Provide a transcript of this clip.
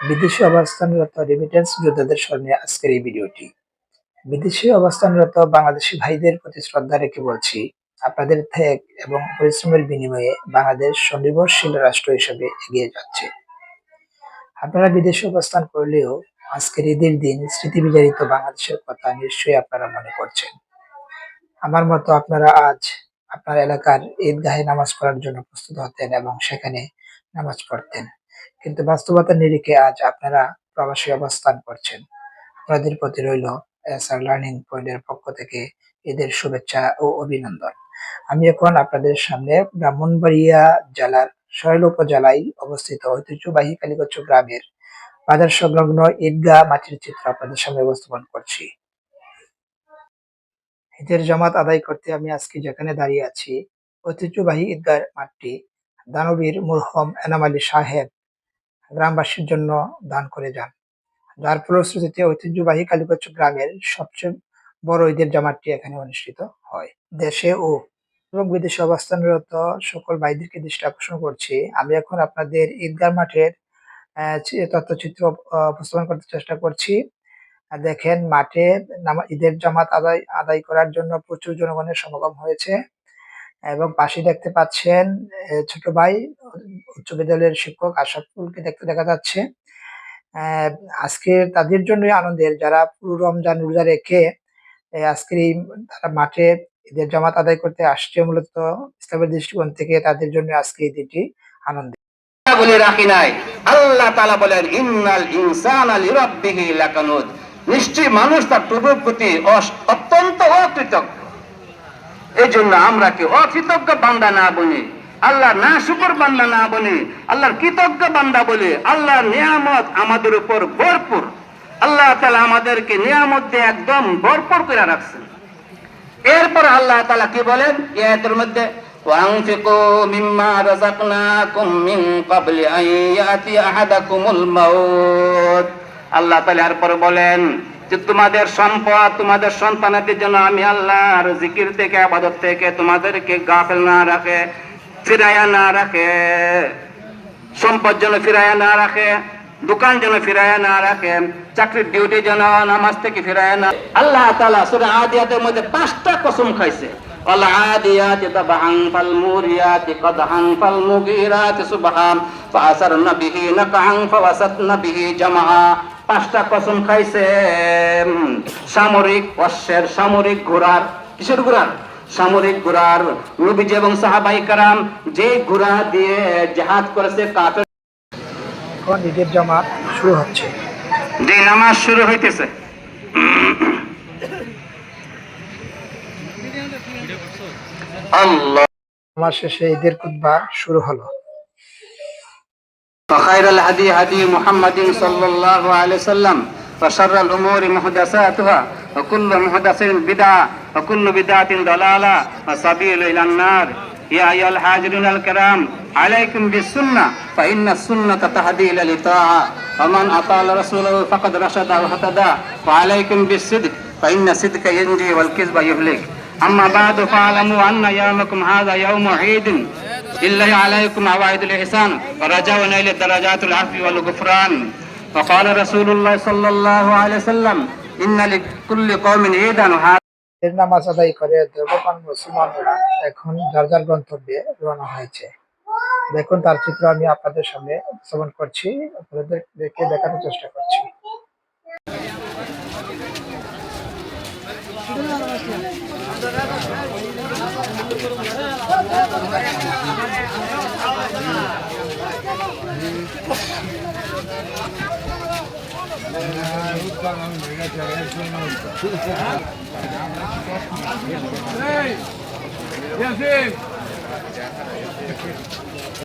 বিদেশে অবস্থানরত রেমিটেন্স যোদ্ধাদের স্মরণে আজকের এই ভিডিওটি। বিদেশে অবস্থানরত বাংলাদেশি ভাইদের প্রতি শ্রদ্ধা রেখে বলছি, আপনাদের ত্যাগ এবং পরিশ্রমের বিনিময়ে বাংলাদেশ স্বনির্ভরশীল রাষ্ট্র হিসেবে এগিয়ে যাচ্ছে। আপনারা বিদেশে অবস্থান করলেও আজকের ঈদের দিন স্মৃতি বিজড়িত বাংলাদেশের কথা নিশ্চয়ই আপনারা মনে করছেন। আমার মতো আপনারা আজ আপনার এলাকার ঈদগাহে নামাজ পড়ার জন্য প্রস্তুত হতেন এবং সেখানে নামাজ পড়তেন, কিন্তু বাস্তবতার নিরিখে আজ আপনারা প্রবাসী অবস্থান করছেন। আপনাদের প্রতি রইল এসআর লার্নিং পয়েন্টের পক্ষ থেকে ঈদের শুভেচ্ছা ও অভিনন্দন। আমি এখন আপনাদের সামনে ব্রাহ্মণবাড়িয়া জেলার সরাইল উপজেলায় অবস্থিত ঐতিহ্যবাহী কালীগচ্ছ গ্রামের বাজার সংলগ্ন ঈদগাহ মাটির চিত্র আপনাদের সামনে উপস্থাপন করছি। ঈদের জামাত আদায় করতে আমি আজকে যেখানে দাঁড়িয়ে আছি, ঐতিহ্যবাহী ঈদগাহ মাঠটি দানবীর মরহুম এনাম আলী সাহেব গ্রামবাসীর জন্য দান করে যান, যার ফলশ্রুতিতে ঐতিহ্যবাহী কালীগচ্ছ গ্রামের সবচেয়ে বড় ঈদের জামাতটি এখানে অনুষ্ঠিত হয়। দেশে ও এবং বিদেশে অবস্থানরত সকল ভাইদেরকে দৃষ্টি আকর্ষণ করছি, আমি এখন আপনাদের ঈদগাহ মাঠের তথ্যচিত্র উপস্থাপন করতে চেষ্টা করছি। দেখেন, মাঠে ঈদের জামাত আদায় করার জন্য প্রচুর জনগণের সমাগম হয়েছে এবং পাশে দেখতে পাচ্ছেন ছোট ভাই উচ্চ বিদ্যালয়ের শিক্ষক আশরাফুলকে দেখা যাচ্ছে। আজকে তাদের জন্যই আনন্দের, যারা পুরো রমজান রোজা রেখে আজকের এই তারা মাঠে ঈদের জামাত আদায় করতে আসছে। মূলত ইসলামের দৃষ্টিকোণ থেকে তাদের জন্য আজকে এই দিনটি আনন্দের। বলে রাখি নাই, আল্লাহ তাআলা বলেন ইন্নাল ইনসানা লিরাব্বিহি লাকানুদ, নিশ্চয়ই মানুষ তার প্রভুর প্রতি অত্যন্ত অকৃতজ্ঞ। এই জন্য আমরা কি অকৃতজ্ঞ বান্দা না বলি, আল্লাহর নাশুকর বান্দা না বলি, আল্লাহর কৃতজ্ঞ বান্দা বলি। আল্লাহর নিয়ামত আমাদের উপর ভরপুর। আল্লাহ তাআলা আমাদেরকে নিয়ামত দিয়ে একদম ভরপুর করে রাখছেন। এরপর আল্লাহ তাআলা কি বলেন এই আয়াতের মধ্যে, وأنفقوا مما رزقناكم من قبل أن يأتي أحدكم الموت। আল্লাহ তাআলা এরপর বলেন যে তোমাদের সম্পদ, তোমাদের সন্তানদের জন্য আমি আল্লাহর জিকির থেকে, ইবাদত থেকে তোমাদেরকে গাফেল না রাখে, ফিরায়া না রাখে, সম্পদ যেন ফিরায়া না রাখে, দোকান যেন ফিরায়া না রাখে, চাকরির ডিউটি যেন নামাজ থেকে ফিরায়া না। আল্লাহ তাআলা সূরা আদিয়াতের মধ্যে 5টা কসম খাইছে। والعاديات ضبحا فالموريات قدحا فالمغيرات صبحا فأثرن به نقعا فوسطن به جمعا। 5টা কসম খাইছে সামরিক অশ্বের, সামরিক ঘোড়ার। কিসের ঘোড়ার? সামরিক ঘোড়ার। নবীজি এবং সাহাবায়ে কেরাম যে ঘোড়া দিয়ে জিহাদ করেছে কাফের। এখন ঈদের জামাত শুরু হচ্ছে, যে নামাজ শুরু হইতেছে। আল্লাহ নামাজ শেষে ঈদের খুতবা শুরু হলো। فخير الهدي هدي محمد صلى الله عليه وسلم وشر الأمور محدثاتها وكل محدثة بدعة وكل بدعة ضلالة وسبيل إلى النار। يا أيها الحاضرون الكرام، عليكم بالسنة فإن السنة تهدي إلى الطاعة ومن أطاع رسوله فقد رشد واهتدى، وعليكم بالصدق فإن الصدق ينجي والكذب يهلك. أما بعد فاعلموا أن يومكم هذا يوم عيد لله عليكم عوائد الإحسان ورجاؤنا إلى درجات العفو والغفران. وقال رسول الله صلى الله عليه وسلم إن لكل قوم عيدا. ঈদের নামাজ আদায় করে ধর্মপ্রাণ মুসলমানরা এখন যার যার গন্তব্যে রওনা হয়েছে। দেখুন, তার চিত্র আমি আপনাদের সামনে উপস্থাপন করছি, আপনাদেরকে দেখানোর চেষ্টা করছি।